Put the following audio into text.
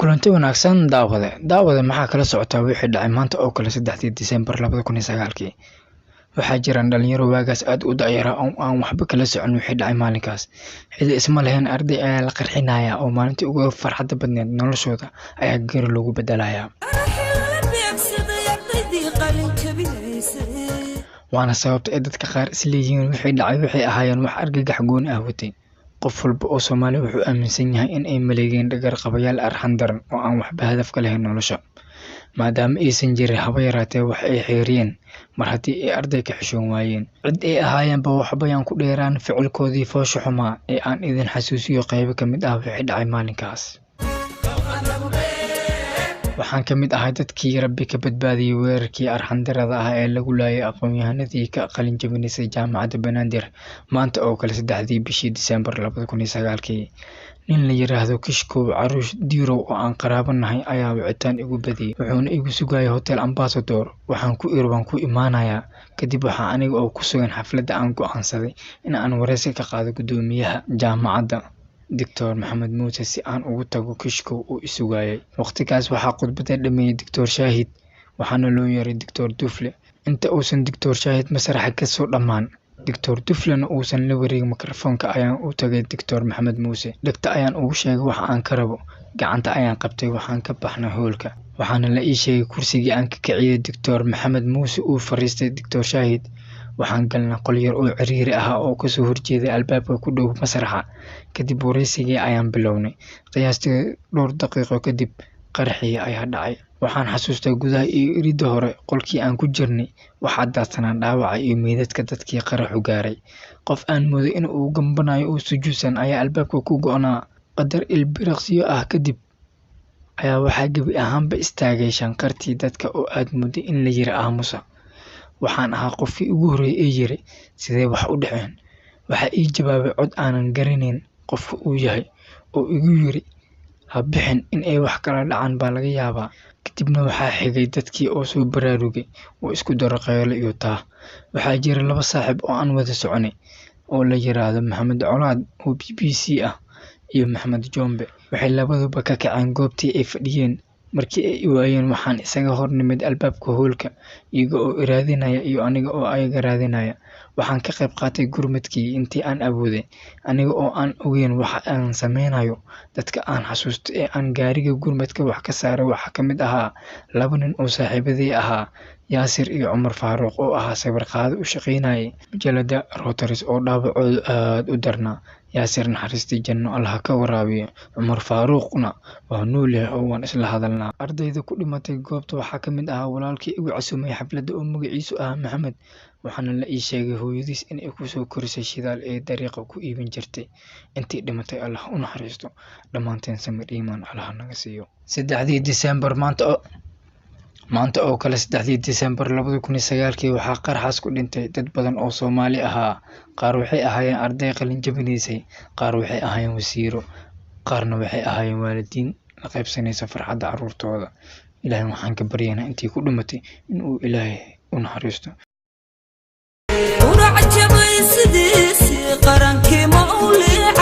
kulanti wanaagsan daawade maxaa kala socotaa wixii dhacay maanta oo kale 3 Diseembar 2009 waxaa jiraan dhalinyaro waagaas aad u da'yara oo aan waxba kala socon wixii dhacay maalinkaas xilli isma lahayn arday ayaa la qarxinaya oo maalintii ugu farxadda badneed noloshooda ayaa geeri loogu bedelayaa waana sababta ay dadka qaar isleeyihiin wixii dhacay waxay ahaayeen wax argagax gooni ah watay qof walba oo Soomaali wuxuu aaminsan yahay in ay maleegeen dhagar qabayaal arxan daran oo aan waxba hadaf ka lahayn nolosha maadaama aysan jirin haba yaraatee wax ay xeeriyeen mar haddii ay arday ka xishoon waayeen cid ay ahaayeenba waxba yaan ku dheeraan ficilkoodii foosho xumaa ee aan idin xasuusiyo qaybo ka mid ah wixii dhacay maalinkaas waxaan ka mid ahay dadkii Rabbi ka badbaadiyay weerarkii arxan darada ah ee lagu laayay aqoon-yahanadii ka qalin jabinaysay jaamacadda Banaadir maanta oo kale 3 bishii Diseembar 2009 nin la yiraahdo Kishkow Caruush Diirow oo aan qaraabanahay ayaa wicitaan igu badiyay wuxuuna igu sugayay Hotel Ambassador waxaan ku imaanayaa kadib waxa aniga oo ku sugan xafladda aan go'aansaday in aan wareysi ka qaado gudoomiyaha jaamacadda Dr. Maxamed Muuse si aan ugu tago Kishkow oo isugayay waqtigaas waxaa khudbada dhameeyay Dr. Shaahid waxaana loo yeeray Dr. Dufle inta uusan Dr. Shaahid masraxa ka soo dhamaan Dr. Duflena uusan la wareegin mikrofoonka ayaan u tagay Dr. Maxamed Muuse dhagta ayaan ugu sheegay waxa aan ka rabo gacanta ayaan qabtay waxaan ka baxnay hoolka waxaana la ii sheegay kursigii aan ka kiciyay Dr. Maxamed Muuse uu fariistay Dr. Shaahid waxaan galnay qol yar oo ciriiri ah oo ka soo horjeeday albaabka ku dhow masraxa kadib wareysigii ayaan bilownay qiyaastii dhowr daqiiqo kadib qarxii ayaa dhacay waxaan xasuustaa gudaha iyo iridda hore qolkii aan ku jirnay waxaa daadsanaa dhaawaca iyo meedadka dadkii qaraxu gaaray qof aan mooday in uu gambanayo oo sujuudsan ayaa albaabka ku go'naa qadar ilbiriqsiyo ah kadib ayaa waxaa gebi ahaanba istaagay shanqartii dadka oo aad mooday in la yiri aamusa waxaan ahaa qofkii ugu horeeyay ee yiri sidee wax u dhaceen waxa ii jawaabay cod aanan garanayn qofka uu yahay oo igu yiri ha bixin in ay wax kala dhacaan baa laga yaabaa kadibna waxaa xigay dadkii oo soo baraarugay oo isku daro qaylo iyo taa waxaa jira laba saaxiib oo aan wada soconay oo la yiraahdo Maxamed Colaad oo BBC ah iyo Maxamed Jombe waxay labaduba ka kaceen goobtii ay fadhiyeen markii ay waayeen waxaan isaga hornimid albaabka hoolka iyaga oo iraadinaya iyo aniga oo ayaga raadinaya waxaan ka qayb qaatay gurmadkii intii aan awooday aniga oo aan ogeyn waxa aan sameynayo dadka aan xasuusto ee aan gaariga gurmadka wax ka saaray waxa ka mid ahaa laba nin oo saaxiibadii ahaa Yaasir iyo Cumar Faaruq oo ahaa sawir qaado u shaqeynayay majalada Reuters oo dhaawacoodu aad u darnaa Yaasir naxariistii janno Allah ka waraabiyo Cumar Faaruqna waa nool yahay oo waan isla hadalnaa ardayda ku dhimatay goobta waxaa ka mid ahaa walaalkii igu casuumay xafladda oo magaciisu ah Maxamed waxaana la ii sheegay hooyadiis in ay ku soo korisay shidaal ee dariiqa ku iibin jirtay intii dhimatay Allah u naxariisto dhamaanteen samir iimaan Allah naga siiyo 3 Diseembar maanta oo kale 3 Diseembar 2009 waxaa qarxaas ku dhintay dad badan oo Soomaali ahaa qaar waxay ahaayeen arday qalin jabinaysay qaar waxay ahaayeen wasiiro qaarna waxay ahaayeen waalidiin la qaybsanaysa farxadda carruurtooda ilaahay waxaan ka baryaynaa intii ku dhimatay in uu ilaahay u naxariisto قرنكي مولعي